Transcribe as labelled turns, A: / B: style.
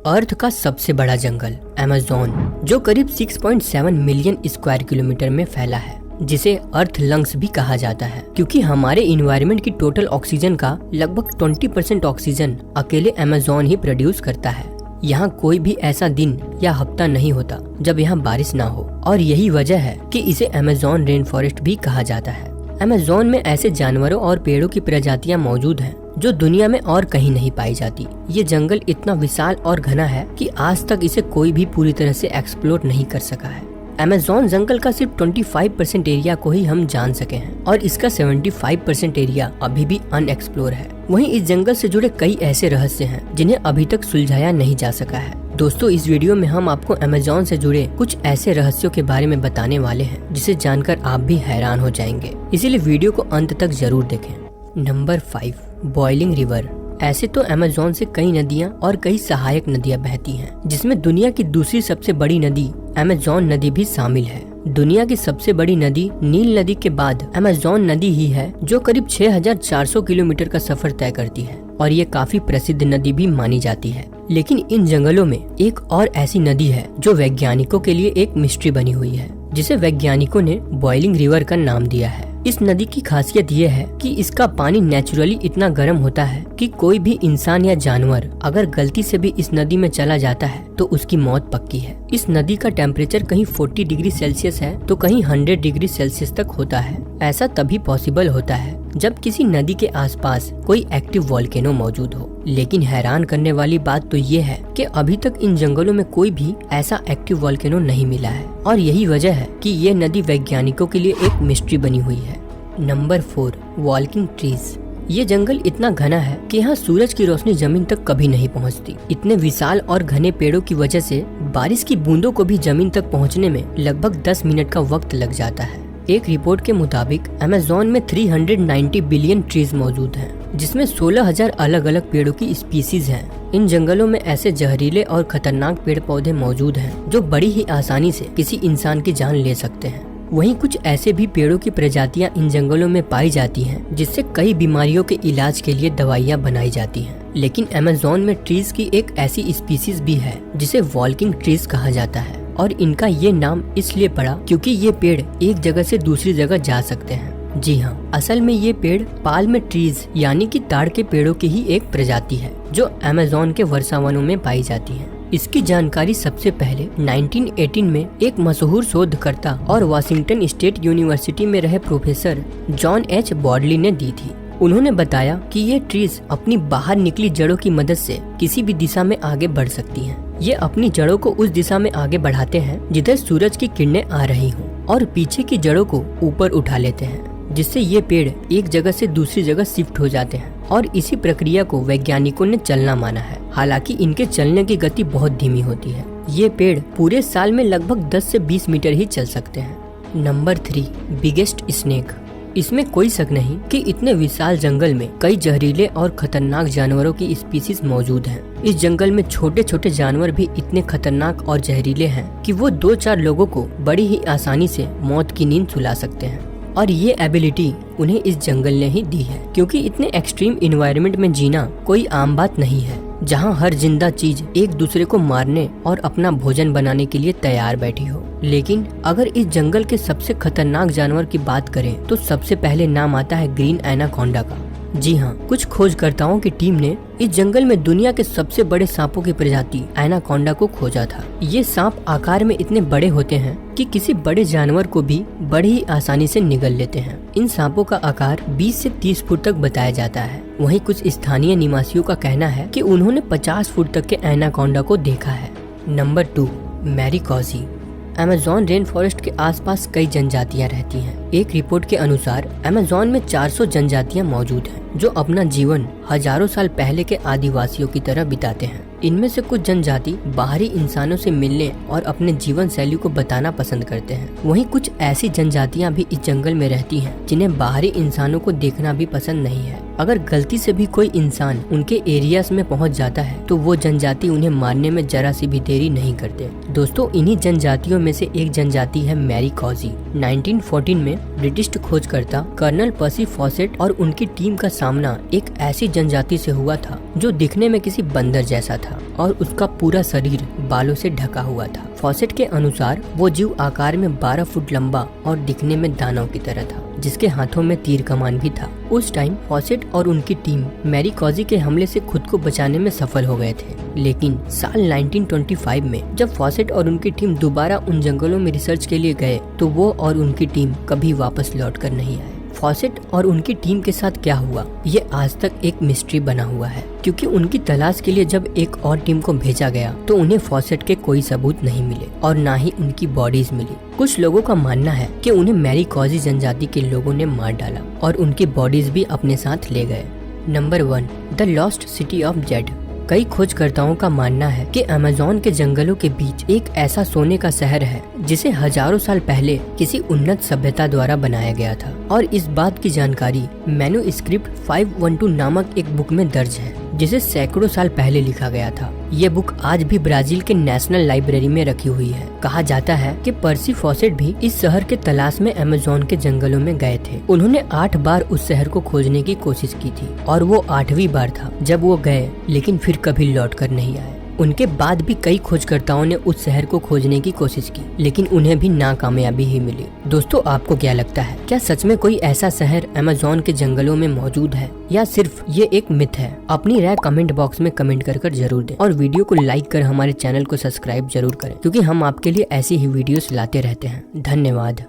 A: अर्थ का सबसे बड़ा जंगल अमेज़न, जो करीब 6.7 मिलियन स्क्वायर किलोमीटर में फैला है, जिसे अर्थ लंग्स भी कहा जाता है, क्योंकि हमारे इन्वायरमेंट की टोटल ऑक्सीजन का लगभग 20% ऑक्सीजन अकेले अमेज़न ही प्रोड्यूस करता है। यहाँ कोई भी ऐसा दिन या हफ्ता नहीं होता जब यहाँ बारिश ना हो, और यही वजह है कि इसे अमेज़न रेन फॉरेस्ट भी कहा जाता है। अमेज़न में ऐसे जानवरों और पेड़ों की प्रजातियां मौजूद हैं जो दुनिया में और कहीं नहीं पाई जाती। ये जंगल इतना विशाल और घना है कि आज तक इसे कोई भी पूरी तरह से एक्सप्लोर नहीं कर सका है। अमेज़न जंगल का सिर्फ 25% एरिया को ही हम जान सके हैं और इसका 75% एरिया अभी भी अनएक्सप्लोर है। वहीं इस जंगल से जुड़े कई ऐसे रहस्य हैं जिन्हें अभी तक सुलझाया नहीं जा सका है। दोस्तों, इस वीडियो में हम आपको अमेज़न से जुड़े कुछ ऐसे रहस्यों के बारे में बताने वाले हैं जिसे जानकर आप भी हैरान हो जाएंगे, इसीलिए वीडियो को अंत तक जरूर देखें। Number 5, boiling river. ऐसे तो अमेज़न से कई नदियां और कई सहायक नदियां बहती हैं, जिसमें दुनिया की दूसरी सबसे बड़ी नदी अमेज़न नदी भी शामिल है। दुनिया की सबसे बड़ी नदी नील नदी के बाद अमेज़न नदी ही है, जो करीब 6400 किलोमीटर का सफर तय करती है और ये काफी प्रसिद्ध नदी भी मानी जाती है। लेकिन इन जंगलों में एक और ऐसी नदी है जो वैज्ञानिकों के लिए एक मिस्ट्री बनी हुई है, जिसे वैज्ञानिकों ने बॉइलिंग रिवर का नाम दिया है। इस नदी की खासियत ये है कि इसका पानी नेचुरली इतना गर्म होता है कि कोई भी इंसान या जानवर अगर गलती से भी इस नदी में चला जाता है तो उसकी मौत पक्की है। इस नदी का टेम्परेचर कहीं 40 डिग्री सेल्सियस है तो कहीं 100 डिग्री सेल्सियस तक होता है। ऐसा तभी पॉसिबल होता है जब किसी नदी के आसपास कोई एक्टिव वोल्केनो मौजूद हो। लेकिन हैरान करने वाली बात तो ये है कि अभी तक इन जंगलों में कोई भी ऐसा एक्टिव वोल्केनो नहीं मिला है, और यही वजह है कि ये नदी वैज्ञानिकों के लिए एक मिस्ट्री बनी हुई है। Number 4, walking trees. ये जंगल इतना घना है कि यहाँ सूरज की रोशनी जमीन तक कभी नहीं पहुँचती। इतने विशाल और घने पेड़ों की वजह से बारिश की बूंदों को भी जमीन तक पहुँचने में लगभग 10 मिनट का वक्त लग जाता है। एक रिपोर्ट के मुताबिक अमेज़न में 390 बिलियन ट्रीज मौजूद हैं, जिसमें 16,000 अलग अलग पेड़ों की स्पीसीज हैं। इन जंगलों में ऐसे जहरीले और खतरनाक पेड़ पौधे मौजूद हैं जो बड़ी ही आसानी से किसी इंसान की जान ले सकते हैं। वहीं कुछ ऐसे भी पेड़ों की प्रजातियां इन जंगलों में पाई जाती हैं जिससे कई बीमारियों के इलाज के लिए दवाइयां बनाई जाती हैं। लेकिन अमेज़न में ट्रीज की एक ऐसी स्पीसीज भी है जिसे वॉल्किंग ट्रीज कहा जाता है, और इनका ये नाम इसलिए पड़ा क्योंकि ये पेड़ एक जगह से दूसरी जगह जा सकते हैं। जी हाँ, असल में ये पेड़ पाल्म ट्रीज यानी कि ताड़ के पेड़ों की ही एक प्रजाति है जो अमेज़न के वर्षावनों में पाई जाती है। इसकी जानकारी सबसे पहले 1918 में एक मशहूर शोधकर्ता और वाशिंगटन स्टेट यूनिवर्सिटी में रहे प्रोफेसर जॉन एच बॉडली ने दी थी। उन्होंने बताया कि ये ट्रीज अपनी बाहर निकली जड़ों की मदद से किसी भी दिशा में आगे बढ़ सकती हैं। ये अपनी जड़ों को उस दिशा में आगे बढ़ाते हैं जिधर सूरज की किरणें आ रही हों, और पीछे की जड़ों को ऊपर उठा लेते हैं, जिससे ये पेड़ एक जगह से दूसरी जगह शिफ्ट हो जाते हैं। और इसी प्रक्रिया को वैज्ञानिकों ने चलना माना है। हालांकि इनके चलने की गति बहुत धीमी होती है। ये पेड़ पूरे साल में लगभग 10 से 20 मीटर ही चल सकते हैं। Number 3, biggest snake. इसमें कोई शक नहीं कि इतने विशाल जंगल में कई जहरीले और खतरनाक जानवरों की स्पीसीज मौजूद हैं। इस जंगल में छोटे छोटे जानवर भी इतने खतरनाक और जहरीले हैं कि वो 2-4 लोगों को बड़ी ही आसानी से मौत की नींद सुला सकते हैं, और ये एबिलिटी उन्हें इस जंगल ने ही दी है, क्योंकि इतने एक्सट्रीम एनवायरनमेंट में जीना कोई आम बात नहीं है, जहाँ हर जिंदा चीज एक दूसरे को मारने और अपना भोजन बनाने के लिए तैयार बैठी हो। लेकिन अगर इस जंगल के सबसे खतरनाक जानवर की बात करें तो सबसे पहले नाम आता है ग्रीन एनाकोंडा का। जी हाँ, कुछ खोजकर्ताओं की टीम ने इस जंगल में दुनिया के सबसे बड़े सांपों की प्रजाति एनाकोंडा को खोजा था। ये सांप आकार में इतने बड़े होते हैं कि किसी बड़े जानवर को भी बड़ी ही आसानी से निगल लेते हैं। इन सांपों का आकार 20 से 30 फुट तक बताया जाता है। वहीं कुछ स्थानीय निवासियों का कहना है कि उन्होंने 50 फुट तक के एनाकोंडा को देखा है। नंबर 2, मैरीकॉजी। अमेज़न रेन फॉरेस्ट के आसपास कई जनजातियां रहती हैं। एक रिपोर्ट के अनुसार अमेज़न में 400 जनजातियां मौजूद हैं जो अपना जीवन हजारों साल पहले के आदिवासियों की तरह बिताते हैं। इनमें से कुछ जनजाति बाहरी इंसानों से मिलने और अपने जीवन शैली को बताना पसंद करते हैं। वहीं कुछ ऐसी जनजातियां भी इस जंगल में रहती हैं जिन्हें बाहरी इंसानों को देखना भी पसंद नहीं है। अगर गलती से भी कोई इंसान उनके एरियाज में पहुंच जाता है तो वो जनजाति उन्हें मारने में जरा सी भी देरी नहीं करते। दोस्तों, इन्हीं जनजातियों में से एक जनजाति है मैरीकॉजी। 1914 में ब्रिटिश खोजकर्ता कर्नल पर्सी फॉसेट और उनकी टीम का सामना एक ऐसी जनजाति से हुआ था जो दिखने में किसी बंदर जैसा था और उसका पूरा शरीर बालों से ढका हुआ था। फॉसेट के अनुसार वो जीव आकार में 12 फुट लंबा और दिखने में दानव की तरह था, जिसके हाथों में तीर कमान भी था। उस टाइम फॉसेट और उनकी टीम मैरीकॉजी के हमले से खुद को बचाने में सफल हो गए थे। लेकिन साल 1925 में जब फॉसेट और उनकी टीम दोबारा उन जंगलों में रिसर्च के लिए गए तो वो और उनकी टीम कभी वापस लौट कर नहीं आए। फॉसेट और उनकी टीम के साथ क्या हुआ ये आज तक एक मिस्ट्री बना हुआ है, क्योंकि उनकी तलाश के लिए जब एक और टीम को भेजा गया तो उन्हें फॉसेट के कोई सबूत नहीं मिले और न ही उनकी बॉडीज मिली। कुछ लोगों का मानना है कि उन्हें मैरीकॉजी जनजाति के लोगों ने मार डाला और उनकी बॉडीज भी अपने साथ ले गए। Number 1, the lost city of Z. कई खोजकर्ताओं का मानना है कि अमेज़न के जंगलों के बीच एक ऐसा सोने का शहर है जिसे हजारों साल पहले किसी उन्नत सभ्यता द्वारा बनाया गया था, और इस बात की जानकारी मैन्युस्क्रिप्ट 512 नामक एक बुक में दर्ज है जिसे सैकड़ों साल पहले लिखा गया था। ये बुक आज भी ब्राजील के नेशनल लाइब्रेरी में रखी हुई है। कहा जाता है कि पर्सी फॉसेट भी इस शहर के तलाश में अमेज़न के जंगलों में गए थे। उन्होंने 8 बार उस शहर को खोजने की कोशिश की थी और वो 8वीं बार था जब वो गए, लेकिन फिर कभी लौट कर नहीं आए। उनके बाद भी कई खोजकर्ताओं ने उस शहर को खोजने की कोशिश की, लेकिन उन्हें भी नाकामयाबी ही मिली। दोस्तों, आपको क्या लगता है, क्या सच में कोई ऐसा शहर अमेज़न के जंगलों में मौजूद है या सिर्फ ये एक मिथ है? अपनी राय कमेंट बॉक्स में कमेंट कर जरूर दें और वीडियो को लाइक कर हमारे चैनल को सब्सक्राइब जरूर करें, क्योंकि हम आपके लिए ऐसी ही वीडियोस लाते रहते हैं। धन्यवाद।